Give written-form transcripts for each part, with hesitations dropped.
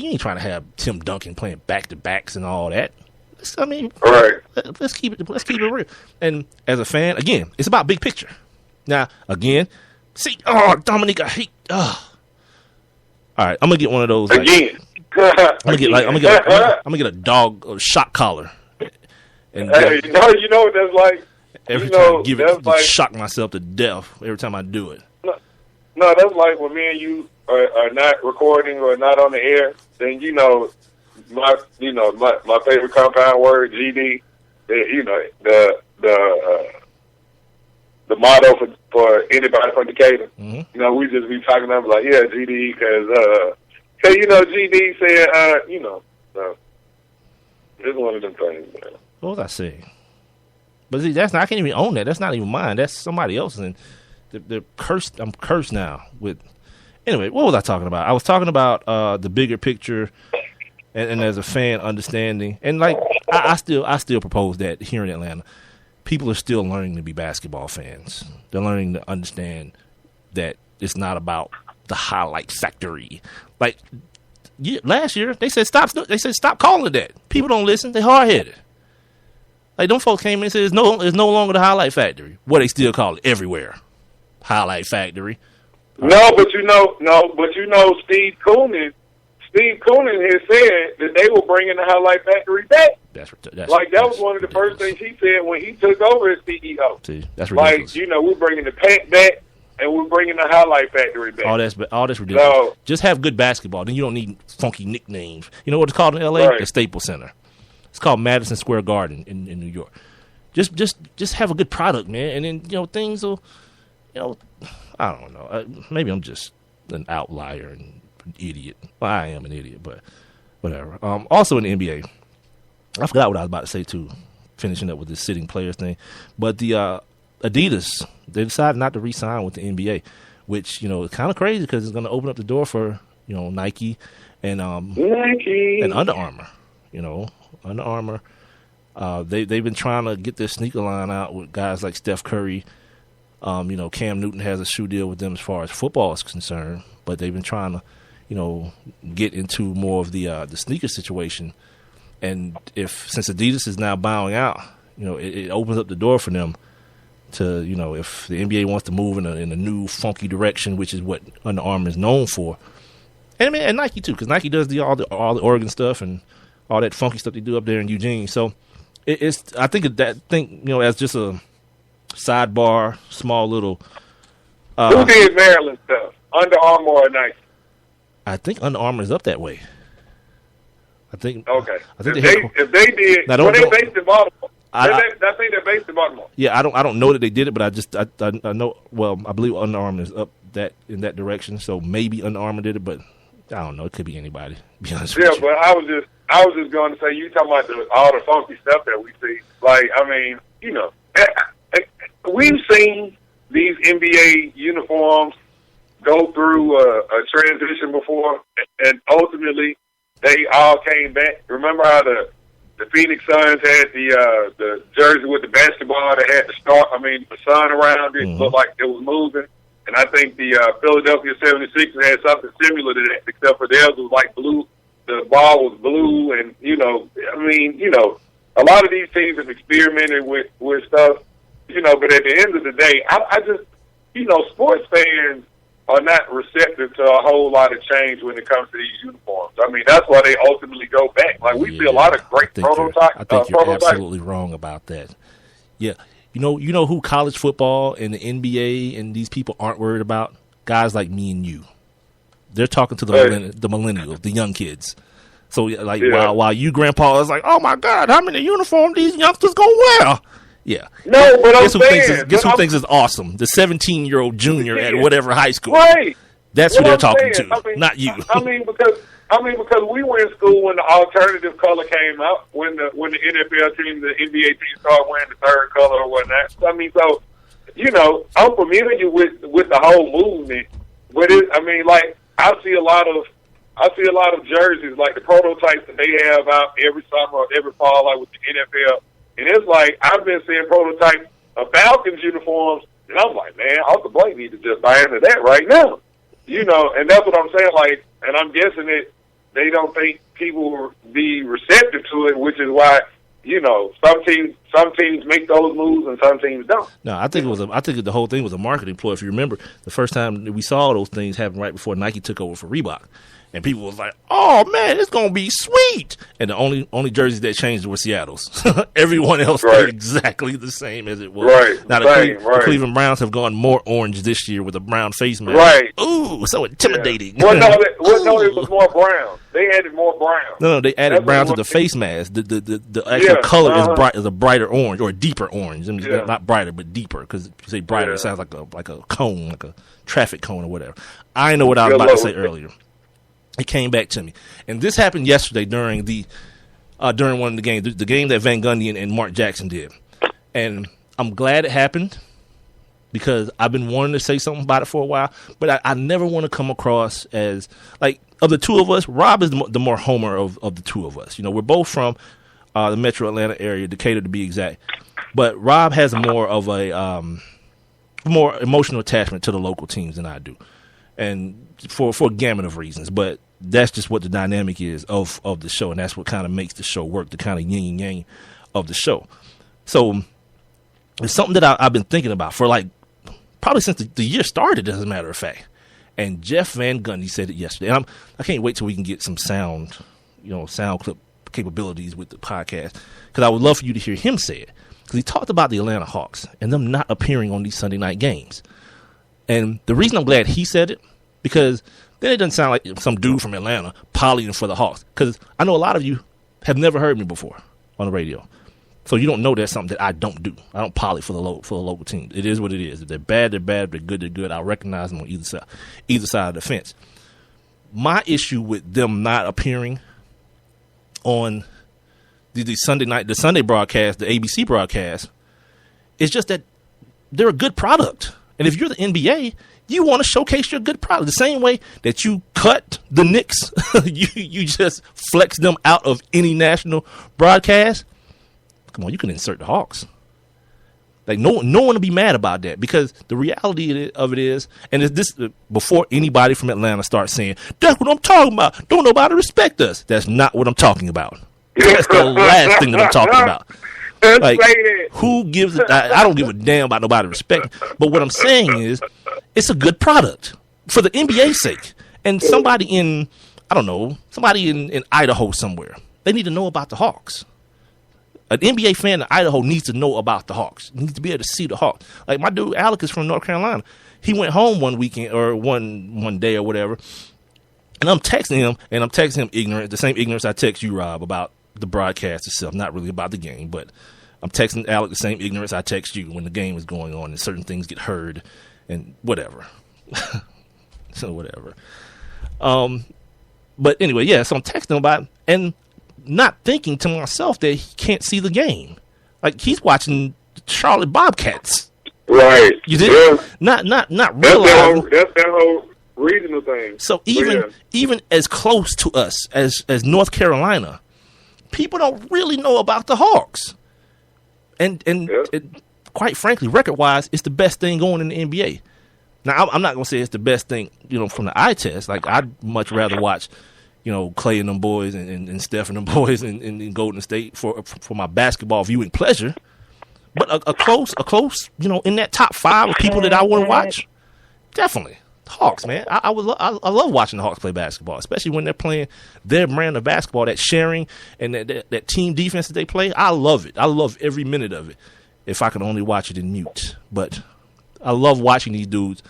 you ain't trying to have Tim Duncan playing back-to-backs and all that. I mean, right. Let's keep it real. And as a fan, again, it's about big picture. Now, again, see, Dominique, I hate. All right, I'm gonna get one of those. Again, I'm gonna get a dog shot collar. And hey, you know what that's like. Every time I give it, like, shock myself to death every time I do it. No, that's like when me and you are not recording or not on the air. Then my favorite compound word, GD. The motto for anybody from Decatur. Mm-hmm. We just be talking about like, yeah, GD, because GD said, so it's one of them things, man. What was I saying? But see, I can't even own that. That's not even mine. That's somebody else's. And they're cursed. I'm cursed now with. Anyway, what was I talking about? I was talking about the bigger picture, and as a fan, understanding. And like I still propose that here in Atlanta, people are still learning to be basketball fans. They're learning to understand that it's not about the highlight factory. Like last year, they said stop. They said stop calling it that. People don't listen. They hard headed. Like, them folks came in and said it's no longer the highlight factory. What they still call it everywhere. Highlight factory. No, but Steve Koonin has said that they were bringing the highlight factory back. That's like, that was one of the first things he said when he took over as CEO. See, that's ridiculous. Like, we're bringing the pack back and we're bringing the highlight factory back. All that's ridiculous. So, just have good basketball. Then you don't need funky nicknames. You know what it's called in L.A.? Right. The Staples Center. It's called Madison Square Garden in New York. Just have a good product, man, and then things will, I don't know. Maybe I'm just an outlier and an idiot. Well, I am an idiot, but whatever. Also in the NBA, I forgot what I was about to say too. Finishing up with this sitting players thing, but the Adidas, they decided not to re-sign with the NBA, which is kind of crazy because it's going to open up the door for Nike and Under Armour. Under Armour, they've been trying to get their sneaker line out with guys like Steph Curry. Cam Newton has a shoe deal with them as far as football is concerned, but they've been trying to, get into more of the sneaker situation. And since Adidas is now bowing out, it opens up the door for them to, if the NBA wants to move in a new funky direction, which is what Under Armour is known for, and Nike too, because Nike does all the Oregon stuff and all that funky stuff they do up there in Eugene. So I think as just a sidebar, small little. Who did Maryland stuff? Under Armour or Nike? I think Under Armour is up that way. Okay. If they did, they based in Baltimore. I think they're based in Baltimore. Yeah, I don't know that they did it, but I know. Well, I believe Under Armour is up in that direction. So maybe Under Armour did it, but I don't know. It could be anybody. To be honest with you. But I was just going to say, you talking about all the funky stuff that we see. Like, I mean, we've seen these NBA uniforms go through a transition before, and ultimately they all came back. Remember how the Phoenix Suns had the jersey with the basketball that had the sun around it, looked like it was moving. And I think the Philadelphia 76ers had something similar to that, except for theirs was like blue. The ball was blue, and a lot of these teams have experimented with stuff, but at the end of the day, I just, sports fans are not receptive to a whole lot of change when it comes to these uniforms. I mean, that's why they ultimately go back. Like, we see a lot of great prototypes. I think you're absolutely wrong about that. Yeah. You know who college football and the NBA and these people aren't worried about? Guys like me and you. They're talking to the millennials, the young kids. So while you grandpa is like, oh my God, how many uniforms these youngsters gonna wear? Yeah. No, but guess who thinks is awesome? The 17-year-old junior at whatever high school. Right. That's who they're talking to, not you. Because we were in school when the alternative color came out, when the NFL team, the NBA team started wearing the third color or whatnot. I'm familiar with the whole movement, but I see a lot of jerseys, like the prototypes that they have out every summer or every fall, like with the NFL. And it's like, I've been seeing prototypes of Falcons uniforms, and I'm like, man, Uncle Blake needs to just buy into that right now. And that's what I'm saying, like, and I'm guessing they don't think people will be receptive to it, which is why, some teams make those moves and some teams don't. No, I think the whole thing was a marketing ploy. If you remember, the first time we saw those things happen right before Nike took over for Reebok. And people was like, "Oh man, it's gonna be sweet!" And the only jerseys that changed were Seattle's. Everyone else stayed exactly the same as it was. Right. Now the Cleveland Browns have gone more orange this year with a brown face mask. Right. Ooh, so intimidating. Yeah. No, it was more brown. They added more brown. No, they added brown to the face mask. The actual color is a brighter orange or a deeper orange. I mean, not brighter, but deeper. Because if you say brighter, it sounds like a cone, like a traffic cone or whatever. I know what I was about to say earlier. It came back to me, and this happened yesterday during one of the games, the game that Van Gundy and Mark Jackson did, and I'm glad it happened because I've been wanting to say something about it for a while, but I never want to come across as like of the two of us. Rob is the more homer of the two of us. We're both from the Metro Atlanta area, Decatur to be exact, but Rob has more of a more emotional attachment to the local teams than I do. And for a gamut of reasons, but that's just what the dynamic is of the show, and that's what kind of makes the show work, the kind of yin and yang of the show. So it's something that I've been thinking about for like probably since the year started, as a matter of fact. And Jeff Van Gundy said it yesterday. And I can't wait till we can get some sound clip capabilities with the podcast, because I would love for you to hear him say it, because he talked about the Atlanta Hawks and them not appearing on these Sunday night games. And the reason I'm glad he said it, because then it doesn't sound like some dude from Atlanta polying for the Hawks. Because I know a lot of you have never heard me before on the radio. So you don't know that's something that I don't do. I don't poly for the local team. It is what it is. If they're bad, they're bad. If they're good, they're good. I recognize them on either side of the fence. My issue with them not appearing on the Sunday broadcast, the ABC broadcast, is just that they're a good product. And if you're the NBA, you want to showcase your good product. The same way that you cut the Knicks, you just flex them out of any national broadcast. Come on, you can insert the Hawks. Like no one will be mad about that, because the reality of it is, and it's this before anybody from Atlanta starts saying, "That's what I'm talking about. Don't nobody respect us." That's not what I'm talking about. That's the last thing that I'm talking about. Like, who gives I don't give a damn about nobody respecting. But what I'm saying is, it's a good product for the NBA's sake. And somebody in Idaho somewhere, they need to know about the Hawks. An NBA fan in Idaho needs to know about the Hawks. Needs to be able to see the Hawks. Like my dude Alec is from North Carolina. He went home one weekend or one day or whatever, and I'm texting him ignorant, the same ignorance I text you, Rob, about the broadcast itself, not really about the game, but I'm texting Alec the same ignorance I text you when the game is going on and certain things get heard and whatever. So whatever. But anyway, yeah, so I'm texting him about it and not thinking to myself that he can't see the game. Like he's watching Charlotte Bobcats. Right. You did? Yeah. Not realizing. That's that whole regional thing. So even as close to us as North Carolina, people don't really know about the Hawks. And quite frankly, record-wise, it's the best thing going in the NBA. Now, I'm not going to say it's the best thing, from the eye test. Like, I'd much rather watch, Clay and them boys and Steph and them boys in Golden State for my basketball viewing pleasure. But a close, in that top 5 of people that I want to watch, definitely. Hawks, man. I love watching the Hawks play basketball, especially when they're playing their brand of basketball, that sharing and that team defense that they play. I love it. I love every minute of it. If I could only watch it in mute, but I love watching these dudes.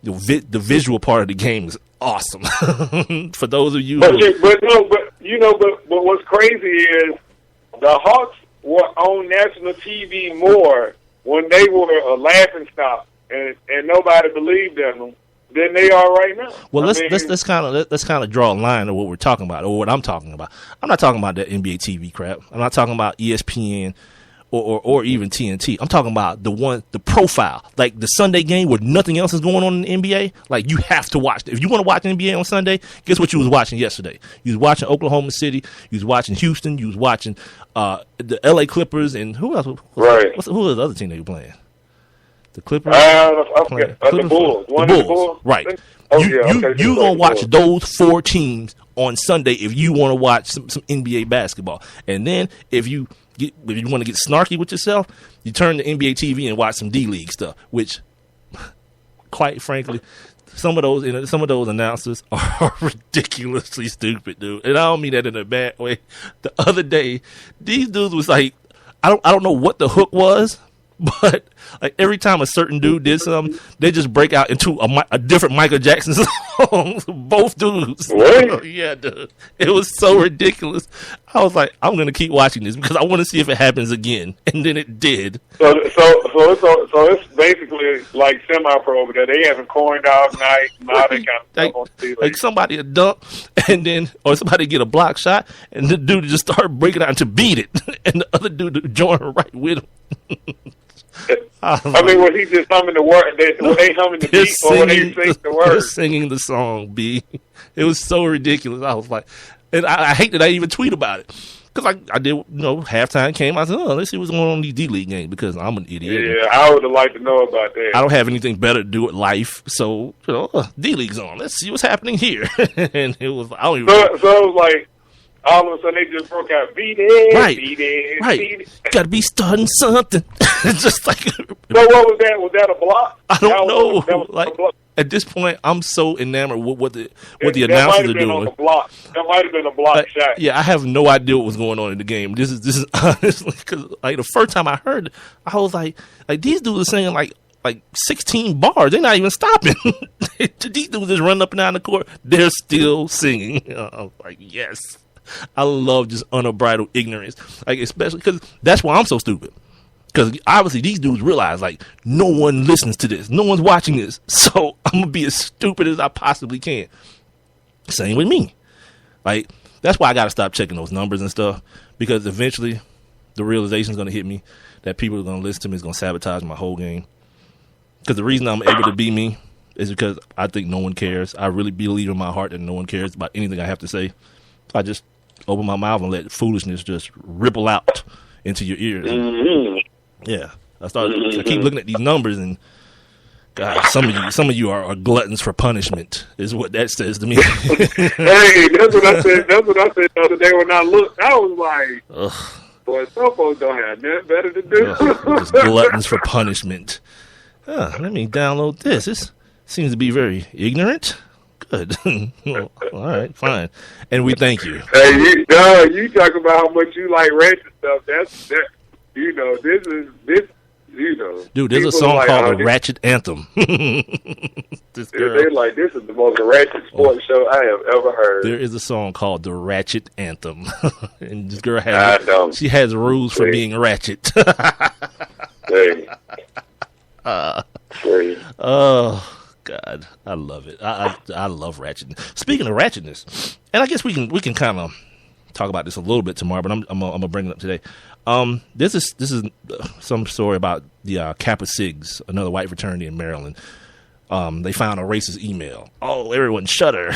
The visual part of the game is awesome. For those of you, but what's crazy is the Hawks were on national TV more when they were a laughing stock and nobody believed in them than they are right now. Well, let's kind of draw a line of what we're talking about or what I'm talking about. I'm not talking about that NBA TV crap. I'm not talking about ESPN or even TNT. I'm talking about the profile, like the Sunday game where nothing else is going on in the NBA. Like you have to watch. If you want to watch the NBA on Sunday, guess what you was watching yesterday? You was watching Oklahoma City. You was watching Houston. You was watching the LA Clippers and who else? Right. Who was the other team they were playing? The Clippers? The Bulls. The Bulls. Right. Oh, you gonna watch those 4 teams on Sunday if you want to watch some NBA basketball. And then if you want to get snarky with yourself, you turn to NBA TV and watch some D-League stuff, which, quite frankly, some of those announcers are ridiculously stupid, dude. And I don't mean that in a bad way. The other day, these dudes was like, I don't know what the hook was, but like every time a certain dude did something, they just break out into a different Michael Jackson song. Both dudes. What? Yeah, dude. It was so ridiculous. I was like, I'm gonna keep watching this because I want to see if it happens again, and then it did. So it's basically like semi-pro because they having corn dog night and all that kind of stuff on TV. Like somebody a dunk, and then or somebody get a block shot, and the dude just start breaking out to beat it, and the other dude join right with him. I mean, was he just humming the word? Were they humming the beat, or were they singing the words? They're singing the song, B. It was so ridiculous. I was like, and I hate that I even tweet about it. Because I did, halftime came. I said, let's see what's going on in these D-League games because I'm an idiot. Yeah, I would have liked to know about that. I don't have anything better to do with life. So, D-League's on. Let's see what's happening here. And it was, I don't even know. So it was like, all of a sudden they just broke out, beat it, right, beat it, right. beat it. Got to be starting something. Just like. So what was that? Was that a block? I don't know. That was a block. At this point, I'm so enamored with what the announcers are doing. On the block. That might have been a block shot. Yeah, I have no idea what was going on in the game. This is honestly because like the first time I heard it, I was like these dudes are saying like 16 bars. They're not even stopping. These dudes just run up and down the court. They're still singing. I was like, yes. I love just unbridled ignorance, like especially because that's why I'm so stupid. Because obviously these dudes realize like no one listens to this, no one's watching this, so I'm gonna be as stupid as I possibly can. Same with me. Like that's why I gotta stop checking those numbers and stuff because eventually the realization is gonna hit me that people are gonna listen to me is gonna sabotage my whole game. Because the reason I'm able to be me is because I think no one cares. I really believe in my heart that no one cares about anything I have to say. So I just open my mouth and let foolishness just ripple out into your ears. Mm-hmm. Yeah, I keep looking at these numbers, and God, some of you are gluttons for punishment, is what that says to me. Hey, that's what I said. That's what I said the other day when I looked. I was like, boy, some folks don't have nothing better to do. Just gluttons for punishment. Let me download this. This seems to be very ignorant. Good. Well, all right, fine. And we thank you. Hey, you talk about how much you like ratchet stuff. That's that. Dude, there's a song called The Ratchet Anthem. This girl, they're like, this is the most ratchet sports show I have ever heard. There is a song called The Ratchet Anthem. And this girl has rules for being ratchet. Hey. Oh God, I love it. I love ratchetness. Speaking of ratchetness, and I guess we can kind of talk about this a little bit tomorrow, but I'm gonna bring it up today. This is some story about the Kappa Sigs, another white fraternity in Maryland. They found a racist email. Oh, everyone shudder.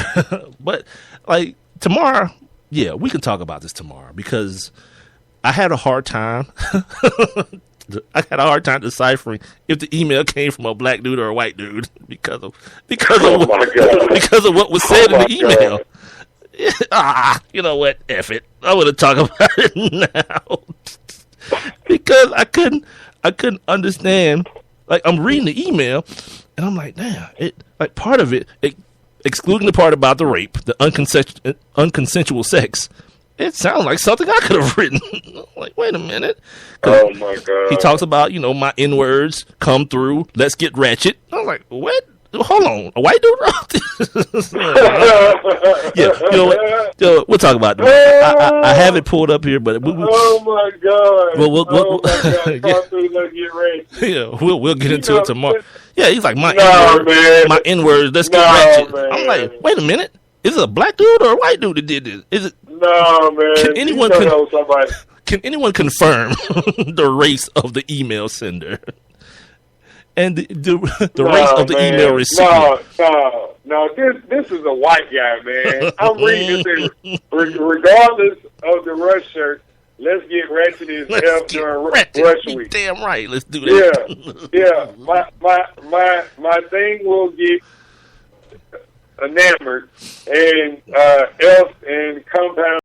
But like tomorrow, yeah, we can talk about this tomorrow because I had a hard time. I had a hard time deciphering if the email came from a black dude or a white dude because of what was said in the email. You know what? F it. I want to talk about it now because I couldn't understand. Like I'm reading the email and I'm like, damn, part of it, excluding the part about the rape, the unconsensual sex. It sounds like something I could have written. Like, wait a minute. Oh my God. He talks about, my N-words come through. Let's get ratchet. I was like, what? Hold on. A white dude wrote this? Yeah, you know what? We'll talk about that. I have it pulled up here, but oh my God. Oh my God. Come through, let's get ratchet. Yeah, we'll get into it tomorrow. Yeah, he's like, my N-words, let's get ratchet. Man. I'm like, wait a minute. Is it a black dude or a white dude that did this? Is it? No, man. Can anyone confirm the race of the email sender and the race of the email recipient? No. This is a white guy, man. I'm reading this. Regardless of the rush shirt, let's get ratchet as hell during rush week. Damn right. Let's do that. Yeah. My thing will get. enamored, and else and compound